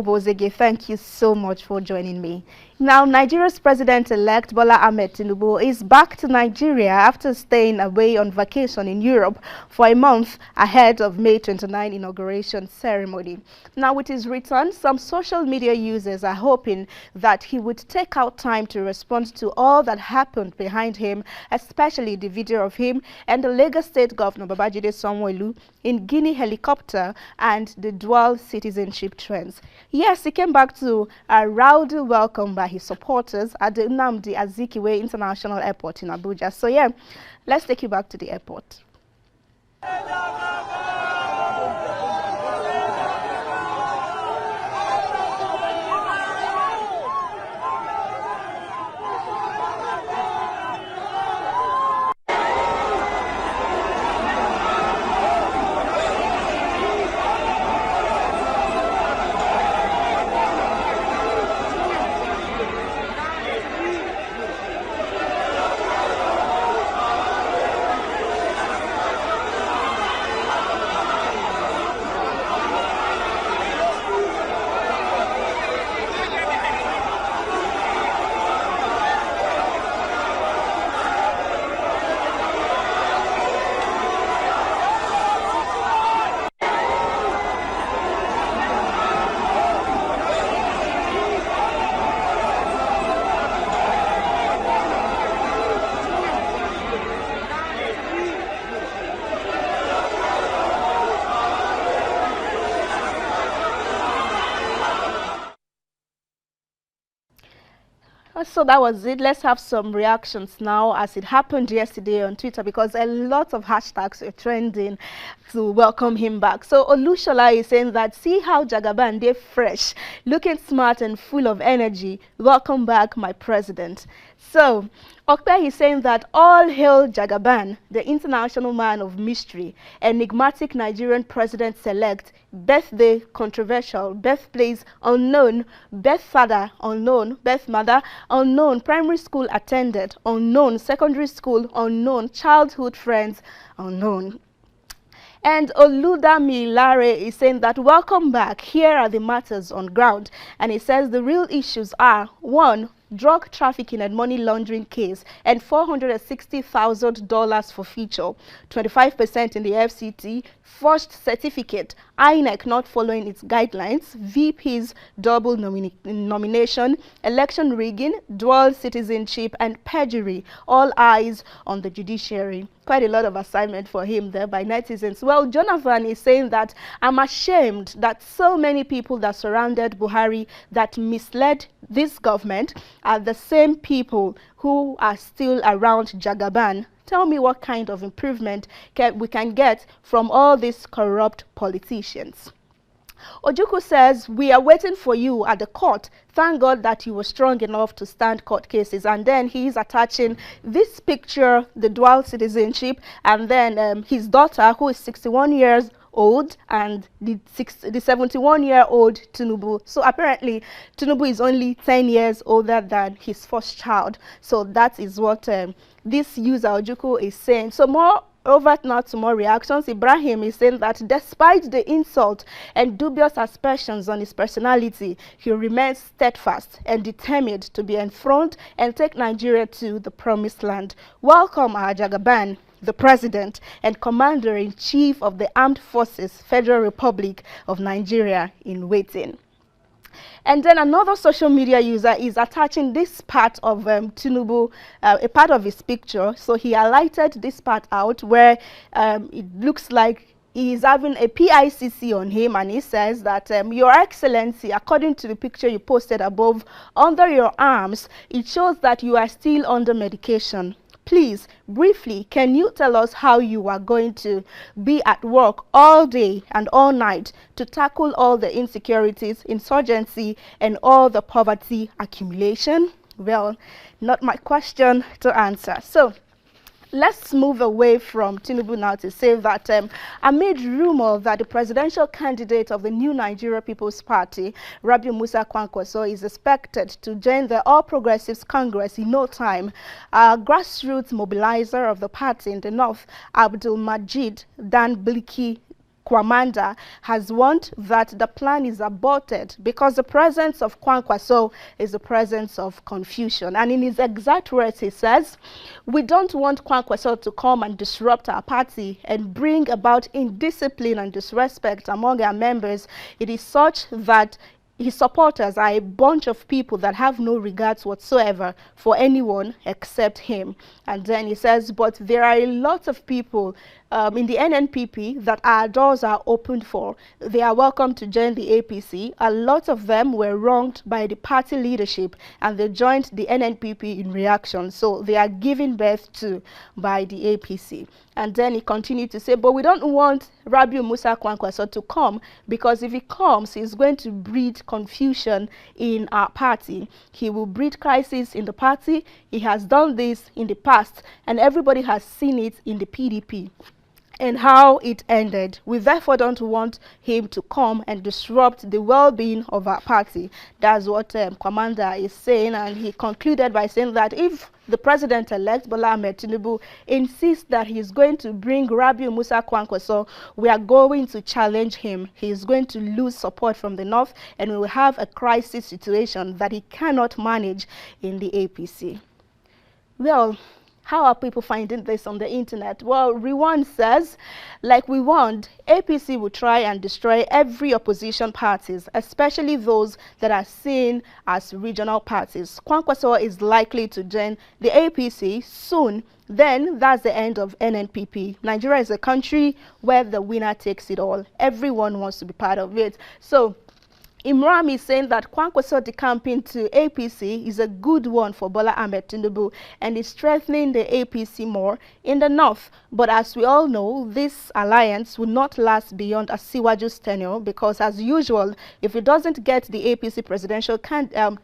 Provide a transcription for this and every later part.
Bozege, thank you so much for joining me. Now, Nigeria's President-elect Bola Tinubu is back to Nigeria after staying away on vacation in Europe for a month ahead of May 29 inauguration ceremony. Now, with his return, some social media users are hoping that he would take out time to respond to all that happened behind him, especially the video of him and the Lagos State Governor Babajide Sanwo-Olu in Guinea helicopter and the dual citizenship trends. Yes, he came back to a rowdy welcome by his supporters at the Nnamdi Azikiwe International Airport in Abuja. So yeah, let's take you back to the airport. So that was it. Let's have some reactions now as it happened yesterday on Twitter, because a lot of hashtags are trending to welcome him back. So Olushola is saying that, see how Jagaban, they're fresh, looking smart and full of energy. Welcome back, my president. So Okpe is saying that all hail Jagaban, the international man of mystery, enigmatic Nigerian president-select, birthday controversial, birthplace unknown, birth father unknown, birth mother unknown, primary school attended unknown, secondary school unknown, childhood friends unknown. And Oludami Lare is saying that, welcome back, here are the matters on ground. And he says the real issues are, 1, drug trafficking and money laundering case, and $460,000 for feature, 25% in the FCT, forged certificate, INEC not following its guidelines, VP's double nomination, election rigging, dual citizenship, and perjury. All eyes on the judiciary. Quite a lot of assignment for him there by netizens. Well, Jonathan is saying that, I'm ashamed that so many people that surrounded Buhari that misled this government are the same people who are still around Jagaban. Tell me what kind of improvement we can get from all these corrupt politicians. Ojukwu says, we are waiting for you at the court. Thank God that you were strong enough to stand court cases. And then he is attaching this picture, the dual citizenship, and then his daughter, who is 61 years old, and the 71-year-old Tinubu. So apparently Tinubu is only 10 years older than his first child. So that is what this user Ojukwu is saying. So more over now to more reactions. Ibrahim is saying that despite the insult and dubious aspersions on his personality, he remains steadfast and determined to be enthroned and take Nigeria to the promised land. Welcome, our Jagaban, the President and Commander-in-Chief of the Armed Forces, Federal Republic of Nigeria in waiting. And then another social media user is attaching this part of Tinubu, a part of his picture. So he highlighted this part out where it looks like he is having a PICC on him, and he says that, Your Excellency, according to the picture you posted above, under your arms, it shows that you are still under medication. Please, briefly, can you tell us how you are going to be at work all day and all night to tackle all the insecurities, insurgency, and all the poverty accumulation? Well, not my question to answer. So let's move away from Tinubu now to say that amid rumor that the presidential candidate of the New Nigeria People's Party, Rabiu Musa Kwankwaso, is expected to join the All Progressives Congress in no time, a grassroots mobilizer of the party in the north, Abdul Majid Dan Bliki, Kwamanda has warned that the plan is aborted because the presence of Kwankwaso is the presence of confusion. And in his exact words, he says, "We don't want Kwankwaso to come and disrupt our party and bring about indiscipline and disrespect among our members. It is such that his supporters are a bunch of people that have no regards whatsoever for anyone except him." And then he says, "But there are a lot of people in the NNPP that our doors are opened for. They are welcome to join the APC. A lot of them were wronged by the party leadership and they joined the NNPP in reaction. So they are given birth to by the APC." And then he continued to say, "But we don't want Rabiu Musa Kwankwaso to come because if he comes, he's going to breed confusion in our party. He will breed crisis in the party. He has done this in the past and everybody has seen it in the PDP and how it ended. We therefore don't want him to come and disrupt the well-being of our party." That's what Kwamanda is saying, and he concluded by saying that if the president-elect Bola Tinubu insists that he's going to bring Rabiu Musa Kwankwaso, we are going to challenge him. He's going to lose support from the north and we will have a crisis situation that he cannot manage in the APC. Well, how are people finding this on the internet? Well, Rewan says, "Like we warned, APC will try and destroy every opposition parties, especially those that are seen as regional parties. Kwankwaso is likely to join the APC soon. Then that's the end of NNPP. Nigeria is a country where the winner takes it all. Everyone wants to be part of it." So Imram is saying that Kwankwaso decamping to APC is a good one for Bola Tinubu and is strengthening the APC more in the north. But as we all know, this alliance will not last beyond Asiwaju's tenure because, as usual, if he doesn't get the APC presidential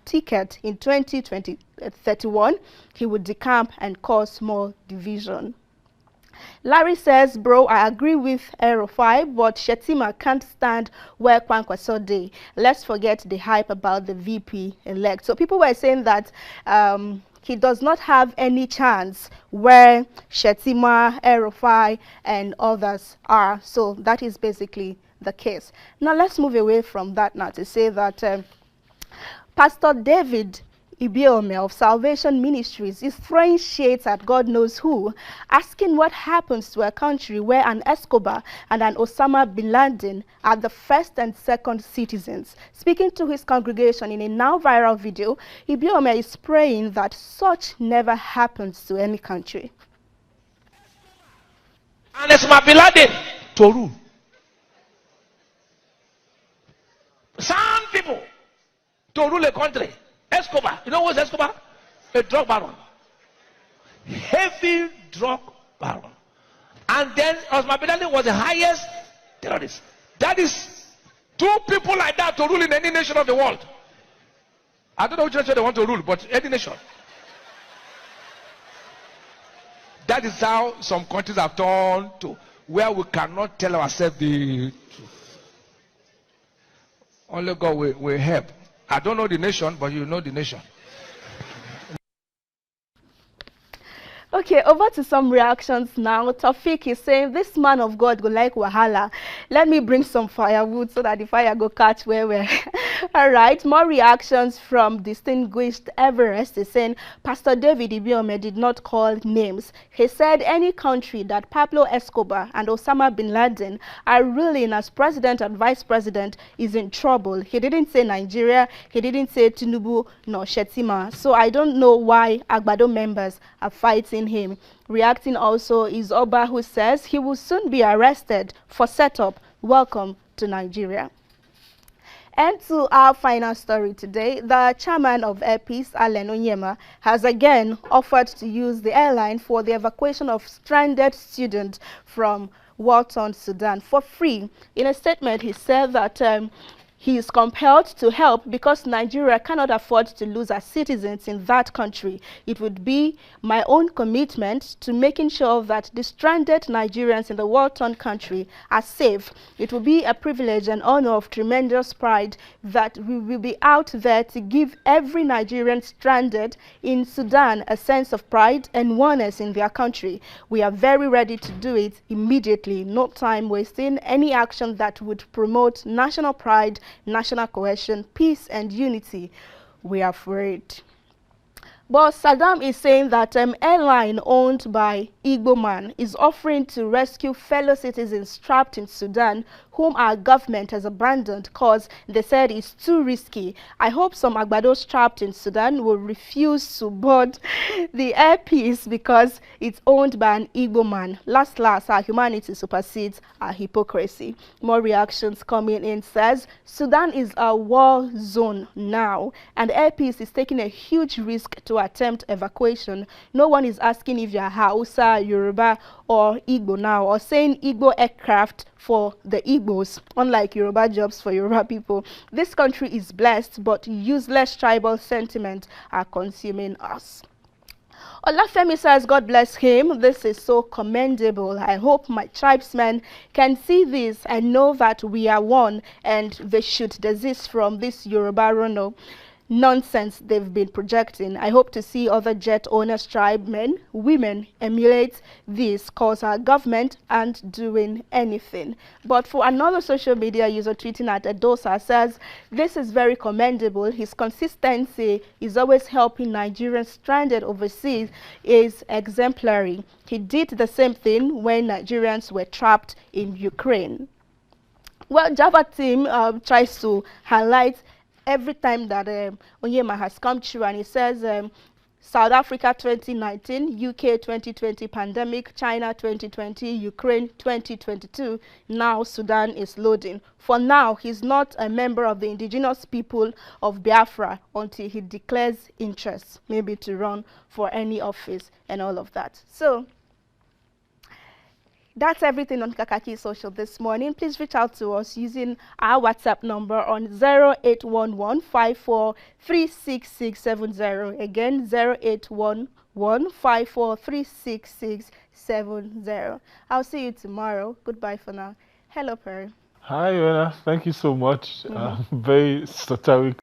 ticket in 2031, he would decamp and cause more division. Larry says, "Bro, I agree with Aero5, but Shetima can't stand where Kwankwaso dey. Let's forget the hype about the VP elect." So people were saying that he does not have any chance where Shetima, Aero5, and others are. So that is basically the case. Now let's move away from that now to say that Pastor David Ibiome of Salvation Ministries is throwing shades at God knows who, asking what happens to a country where an Escobar and an Osama bin Laden are the first and second citizens. Speaking to his congregation in a now viral video, Ibiome is praying that such never happens to any country. And Osama bin Laden to rule. Some people to rule a country. Escobar, you know what's Escobar? A drug baron. Heavy drug baron. And then Osama bin Laden was the highest terrorist. That is two people like that to rule in any nation of the world. I don't know which nation they want to rule, but any nation. That is how some countries have turned to, where we cannot tell ourselves the truth. Only God will help. I don't know the nation, but you know the nation. Okay, over to some reactions now. Tafik is saying, "This man of God go like wahala. Let me bring some firewood so that the fire go catch where we're." All right, more reactions from distinguished Everest is saying, "Pastor David Ibiome did not call names. He said any country that Pablo Escobar and Osama bin Laden are ruling as president and vice president is in trouble. He didn't say Nigeria, he didn't say Tinubu nor Shetima. So I don't know why Agbado members are fighting him." Reacting also is Oba, who says he will soon be arrested for setup. Welcome to Nigeria. And to our final story today, the chairman of Air Peace, Allen Onyema, has again offered to use the airline for the evacuation of stranded students from war-torn Sudan for free. In a statement, he said that He is compelled to help because Nigeria cannot afford to lose our citizens in that country. It would be my own commitment to making sure that the stranded Nigerians in the war-torn country are safe. It will be a privilege and honor of tremendous pride that we will be out there to give every Nigerian stranded in Sudan a sense of pride and oneness in their country. We are very ready to do it immediately, no time wasting, any action that would promote national pride, national cohesion, peace and unity. We are for it. But Saddam is saying that airline owned by Igbo man is offering to rescue fellow citizens trapped in Sudan whom our government has abandoned because they said it's too risky. I hope some Agbados trapped in Sudan will refuse to board the Air Peace because it's owned by an Igbo man. Last, our humanity supersedes our hypocrisy. More reactions coming in says, Sudan is a war zone now and Air Peace is taking a huge risk to attempt evacuation. No one is asking if you're Hausa, Yoruba or Igbo now, or saying Igbo aircraft for the Igbos, unlike Yoruba jobs for Yoruba people. This country is blessed, but useless tribal sentiments are consuming us. Olafemi says, God bless him. This is so commendable. I hope my tribesmen can see this and know that we are one and they should desist from this Yoruba Rono nonsense they've been projecting. I hope to see other jet owners, tribemen, women emulate this cause our government aren't doing anything. But for another social media user tweeting at Edosa says, this is very commendable. His consistency is always helping Nigerians stranded overseas is exemplary. He did the same thing when Nigerians were trapped in Ukraine. Well, Java team tries to highlight every time that Onyema has come true, and he says South Africa 2019, UK 2020 pandemic, China 2020, Ukraine 2022, now Sudan is loading. For now, he's not a member of the indigenous people of Biafra until he declares interest, maybe to run for any office and all of that. So that's everything on Kakaki Social this morning. Please reach out to us using our WhatsApp number on 0811-543670. Again, 0811-543670. I'll see you tomorrow. Goodbye for now. Hello, Perry. Hi, Anna. Thank you so much. Very satiric.